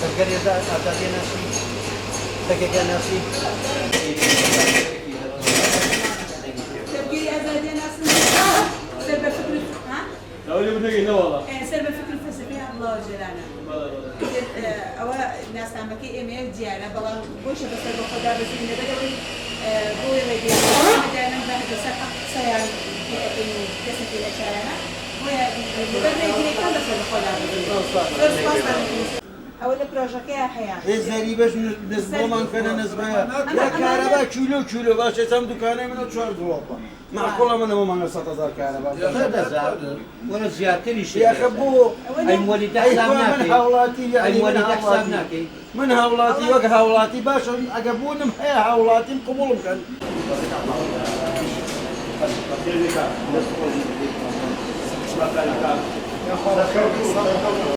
تذكر أعطاني نفسي دقيقة نفسي تفكيري أزادي نفسي سبب فكرة ها؟ لو اللي بدك هنا والله سبب فكرة فلسفية الله جلاله أولا الناس عمكي إيميل ديانا بلان بوش بس البخدا بس إن بدوي بوي لدي ديانا بعد سقط سيان إنه جسد الأشياء ويا بدنا يجري كم بس البخدا أول بروجكت أحيانا زریبش نسبه من کنه نسبه یا کاربا کیلو باشه تام دکانه منو 4 دلار معقوله من ما 7000 کاربا ولا زيادة شيء يا اخي بو أي مولد من حسابنا هولاتي يعني أي مولد حسابنا من هولاتي وك هولاتي باش اجابونهم هي هولاتي قبولهم كان